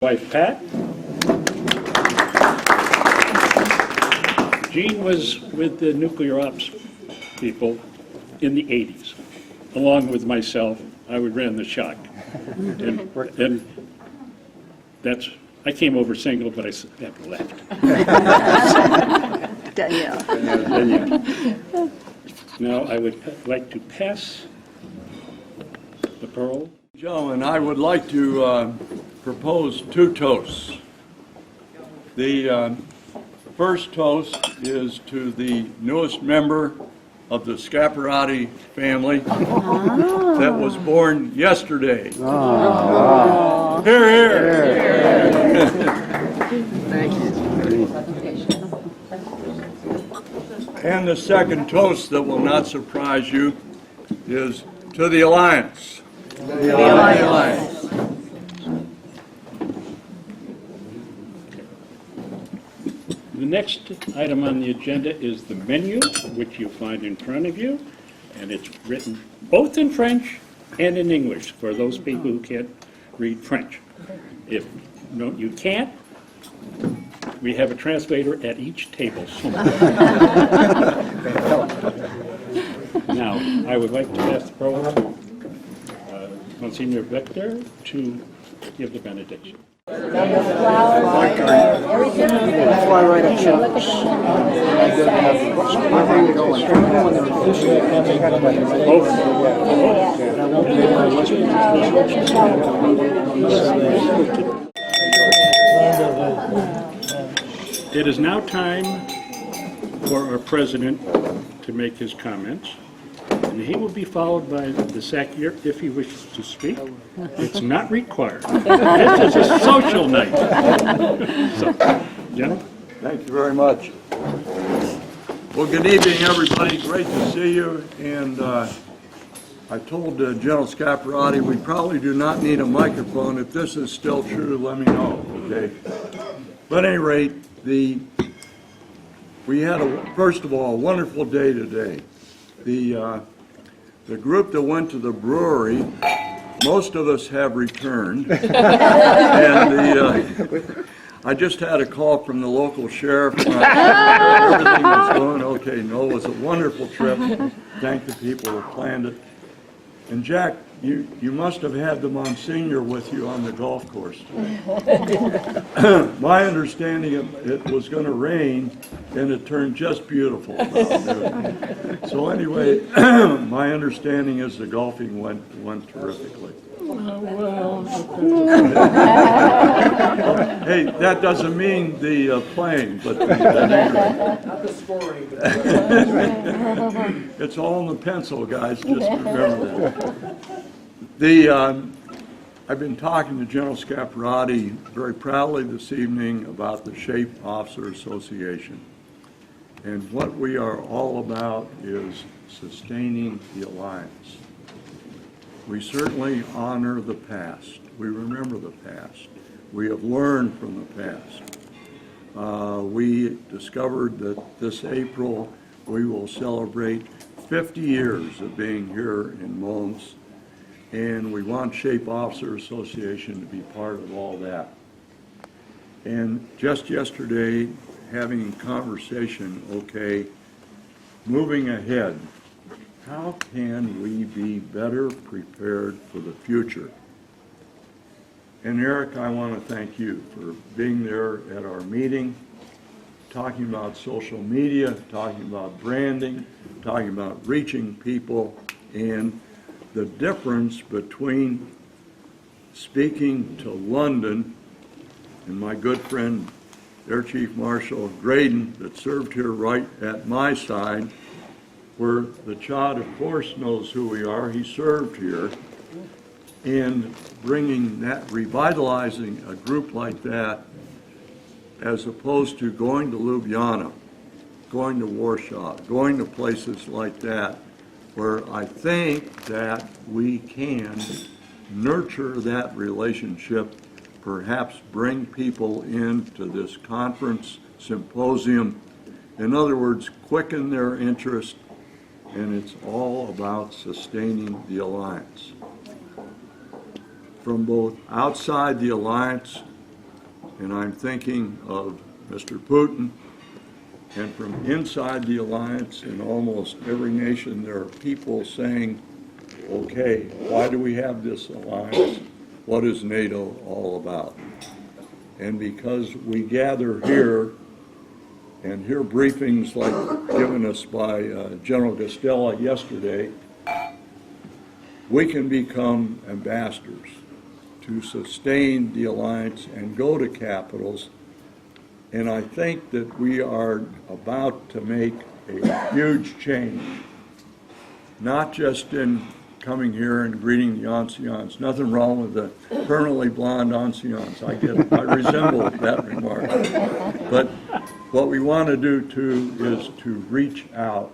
Wife Pat. Gene was with the nuclear ops people in the 80s, along with myself. I ran the shock. And that's, I came over single, but I left. Danielle. Now I would like to pass the pearl. Gentlemen, I would like to propose two toasts. The first toast is to the newest member of the Scaparrotti family that was born yesterday. Hear, hear. Thank you. And the second toast that will not surprise you is to the Alliance. The Alliance. The next item on the agenda is the menu, which you find in front of you, and it's written both in French and in English for those people who can't read French. If no, you can't, we have a translator at each table somewhere. Now, I would like to pass the pearl to Monsignor Victor to give the benediction. It is now time for our president to make his comments, and he will be followed by the SACIR if he wishes to speak. It's not required. This is a social night. So, gentlemen. Thank you very much. Well, good evening, everybody. Great to see you. And I told General Scaparrotti we probably do not need a microphone. If this is still true, let me know, okay? But at any rate, we had, first of all, a wonderful day today. The group that went to the brewery, most of us have returned. And I just had a call from the local sheriff. Everything was going okay. No, it was a wonderful trip. Thank the people who planned it. And Jack, you must have had the Monsignor with you on the golf course today. My understanding, it was going to rain, and it turned just beautiful. So anyway, my understanding is the golfing went terrifically. Hey, that doesn't mean the playing, but not the scoring. It's all in the pencil, guys. Just remember that. I've been talking to General Scaparrotti very proudly this evening about the SHAPE Officer Association. And what we are all about is sustaining the Alliance. We certainly honor the past. We remember the past. We have learned from the past. We discovered that this April we will celebrate 50 years of being here in Mons, and we want SHAPE Officer Association to be part of all that. And just yesterday, having a conversation, okay, moving ahead, how can we be better prepared for the future? And Eric, I want to thank you for being there at our meeting, talking about social media, talking about branding, talking about reaching people, and the difference between speaking to London and my good friend, Air Chief Marshal Graydon, that served here right at my side, where the Chad, of course, knows who we are. He served here. And bringing that, revitalizing a group like that, as opposed to going to Ljubljana, going to Warsaw, going to places like that, where I think that we can nurture that relationship, perhaps bring people into this conference, symposium, in other words, quicken their interest, and it's all about sustaining the Alliance. From both outside the Alliance and I'm thinking of Mr. Putin, and from inside the alliance in almost every nation, there are people saying, okay, why do we have this alliance? What is NATO all about? And because we gather here and hear briefings like given us by General Gastella yesterday, we can become ambassadors to sustain the alliance and go to capitals. And I think that we are about to make a huge change, not just in coming here and greeting the ancients. Nothing wrong with the permanently blonde ancients. I get it. I resemble that remark. But what we want to do too is to reach out,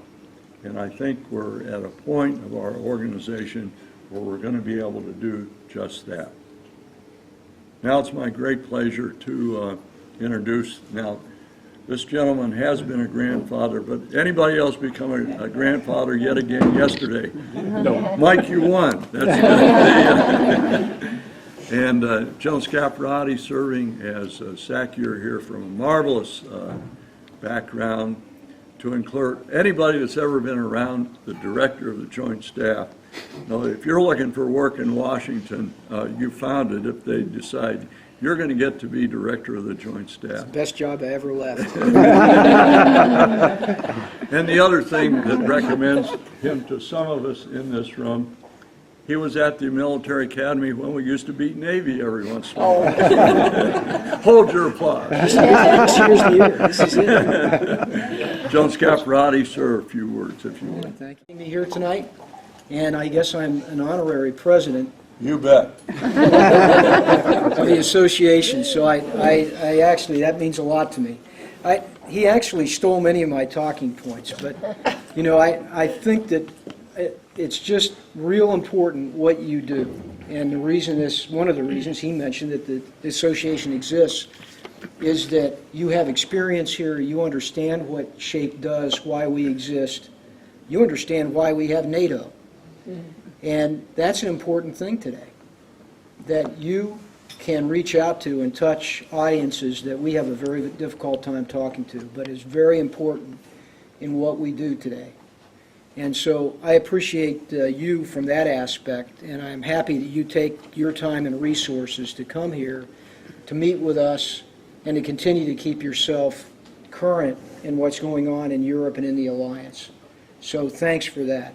and I think we're at a point of our organization where we're going to be able to do just that. Now it's my great pleasure to introduce, now this gentleman has been a grandfather, but anybody else become a grandfather yet again yesterday? No. Mike, you won. That's and General Scaparrotti serving as SACUR here from a marvelous background to include anybody that's ever been around the director of the Joint Staff. Now, if you're looking for work in Washington, you found it if they decide you're going to get to be director of the Joint Staff. Best job I ever left. And the other thing that recommends him to some of us in this room, he was at the military academy when we used to beat Navy every once in a while. Hold your applause. Cheers to you. This is it. John Scaparrotti, sir, a few words if you would. Thank you for being here tonight. And I guess I'm an honorary president You bet. of the association, so I actually, that means a lot to me. He actually stole many of my talking points, but, you know, I think that it's just real important what you do. And the reason is, one of the reasons he mentioned that the association exists is that you have experience here, you understand what SHAPE does, why we exist, you understand why we have NATO. And that's an important thing today, that you can reach out to and touch audiences that we have a very difficult time talking to, but is very important in what we do today. And so I appreciate you from that aspect, and I'm happy that you take your time and resources to come here to meet with us and to continue to keep yourself current in what's going on in Europe and in the Alliance. So thanks for that.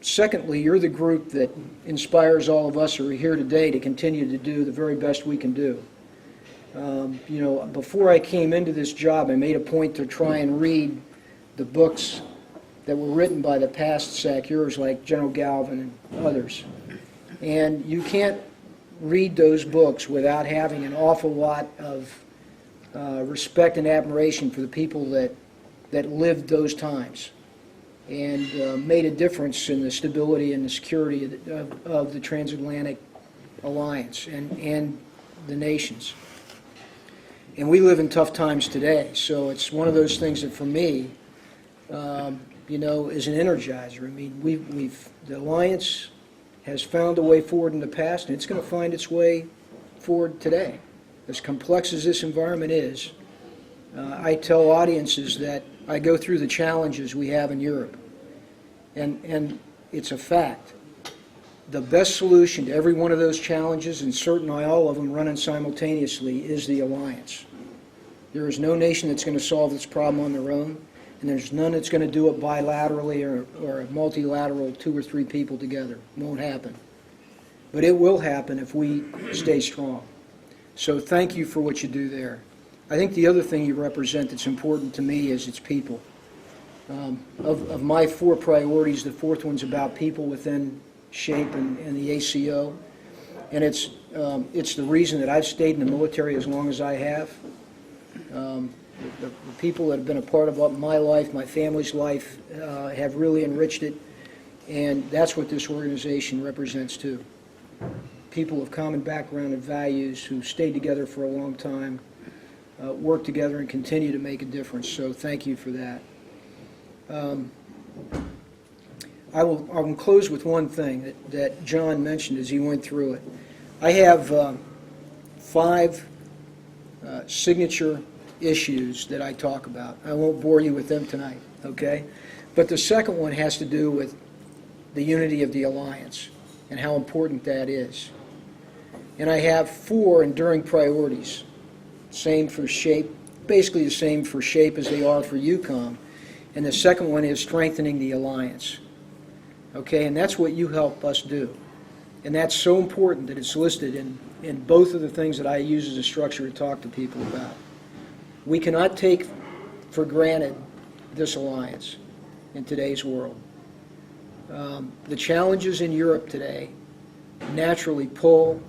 Secondly, you're the group that inspires all of us who are here today to continue to do the very best we can do. You know, before I came into this job, I made a point to try and read the books that were written by the past SACURs like General Galvin and others. And you can't read those books without having an awful lot of respect and admiration for the people that lived those times and made a difference in the stability and the security of the transatlantic alliance and the nations. And we live in tough times today, so it's one of those things that for me, you know, is an energizer. I mean, the alliance has found a way forward in the past, and it's going to find its way forward today. As complex as this environment is, I tell audiences that I go through the challenges we have in Europe, and it's a fact. The best solution to every one of those challenges, and certainly all of them running simultaneously, is the alliance. There is no nation that's going to solve this problem on their own, and there's none that's going to do it bilaterally or a multilateral 2 or 3 people together. It won't happen. But it will happen if we stay strong. So thank you for what you do there. I think the other thing you represent that's important to me is its people. Of my 4 priorities, the 4th one's about people within SHAPE and the ACO. And it's the reason that I've stayed in the military as long as I have. The people that have been a part of my life, my family's life, have really enriched it. And that's what this organization represents too. People of common background and values who stayed together for a long time, work together and continue to make a difference. So thank you for that. I will close with one thing that John mentioned as he went through it. I have 5 signature issues that I talk about. I won't bore you with them tonight, okay? But the second one has to do with the unity of the alliance and how important that is. And I have 4 enduring priorities, same for SHAPE, basically the same for SHAPE as they are for UCOM. And the second one is strengthening the alliance. Okay, and that's what you help us do. And that's so important that it's listed in both of the things that I use as a structure to talk to people about. We cannot take for granted this alliance in today's world. The challenges in Europe today naturally pull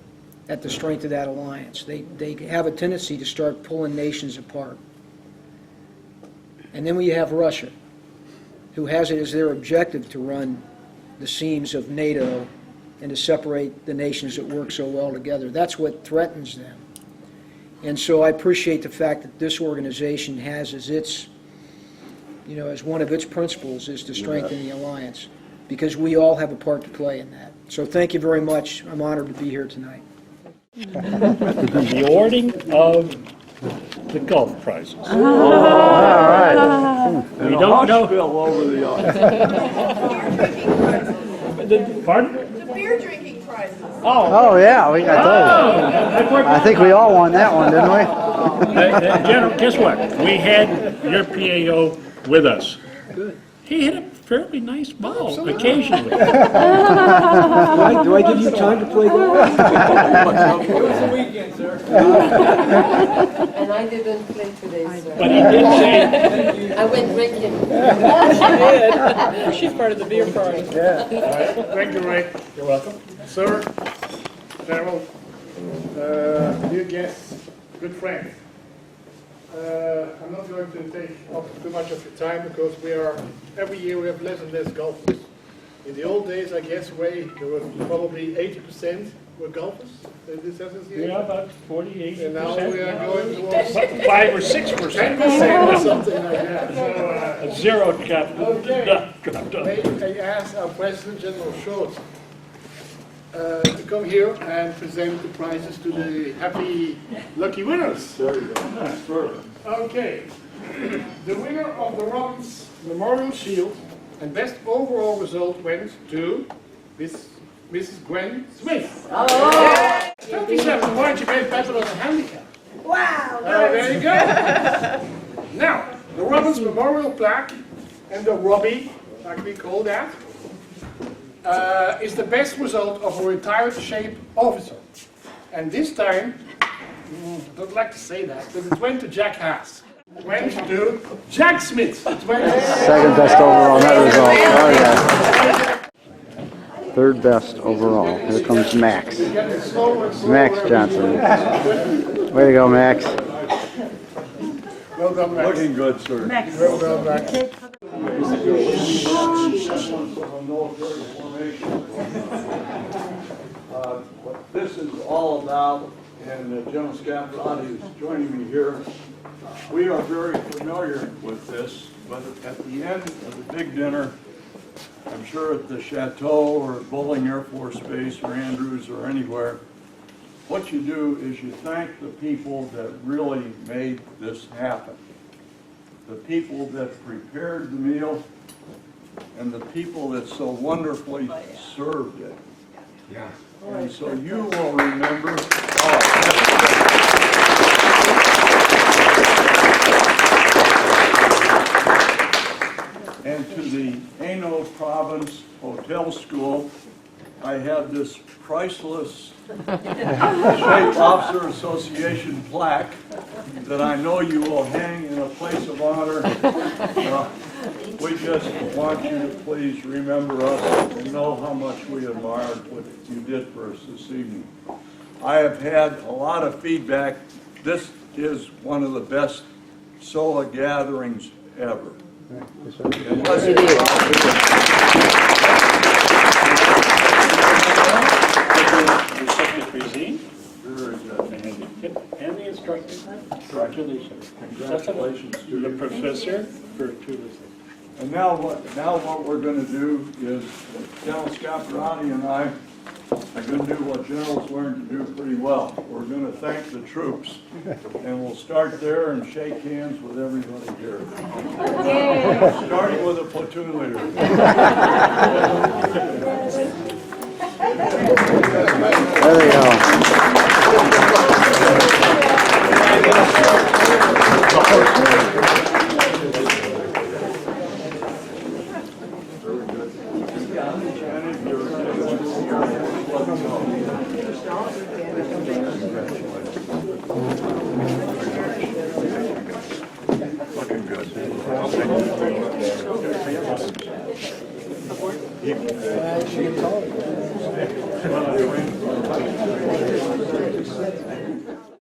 at the strength of that alliance. They have a tendency to start pulling nations apart. And then we have Russia, who has it as their objective to run the seams of NATO and to separate the nations that work so well together. That's what threatens them. And so I appreciate the fact that this organization has as its, as one of its principles is to strengthen the alliance, because we all have a part to play in that. So thank you very much. I'm honored to be here tonight. The awarding of the Gulf prizes. All right. We don't know. Spill over the audience. Pardon? The beer drinking prizes. Oh, yeah, I told you. I think we all won that one, didn't we? General, guess what? We had your PAO with us. Good. He hit a fairly nice ball occasionally. Do I give you time to play golf? And I didn't play today, sir. But he did say, I went drinking. She's part of the beer party. Thank you, Ray. you're welcome. Sir, General, dear guests, good friends. I'm not going to take up too much of your time because every year we have less and less golfers. In the old days, I guess, Ray, there were probably 80% were golfers in this association. Yeah, about 48%. And now we are going towards 5 or 6%. 10% or something like that. So, A zero cap. Okay. dropped off. may I ask our President, General Schultz, to come here and present the prizes to the happy, lucky winners. There you go. Okay. The winner of the Robbins Memorial Shield and best overall result went to Mrs. Gwen Smith. 27 points, you made better than a handicap. Wow. There you go. Now, the Robbins Memorial Plaque and the Robbie, like we call that, is the best result of a retired SHAPE officer. And this time, I don't like to say that, but it went to Jack Haas. It went to Jack Smith. It went to Second best overall net result. Oh, yeah. Third best overall. Here comes Max. getting slower and slower. Max Johnson. Way to go, Max. Well done, Max. Looking good, sir. Well done, Max. Military formation. What this is all about, and General Scaparrotti is joining me here, we are very familiar with this, but at the end of the big dinner, I'm sure at the Chateau or at Bowling Air Force Base or Andrews or anywhere, what you do is you thank the people that really made this happen. The people that prepared the meal, and the people that so wonderfully served it. Yeah. And so you will remember. And to the Hainaut Province Hotel School, I have this priceless SHAPE Officer Association plaque that I know you will hang in a place of honor. We just want you to please remember us and know how much we admired what you did for us this evening. I have had a lot of feedback. This is one of the best SOA gatherings ever. Unless And the instructor. Congratulations. Congratulations to The you. professor for two. And now what we're going to do is General Scaparrotti and I I'm going to do what generals learned to do pretty well. We're going to thank the troops, and we'll start there and shake hands with everybody here. Starting with the platoon leader. There they go. Looking good.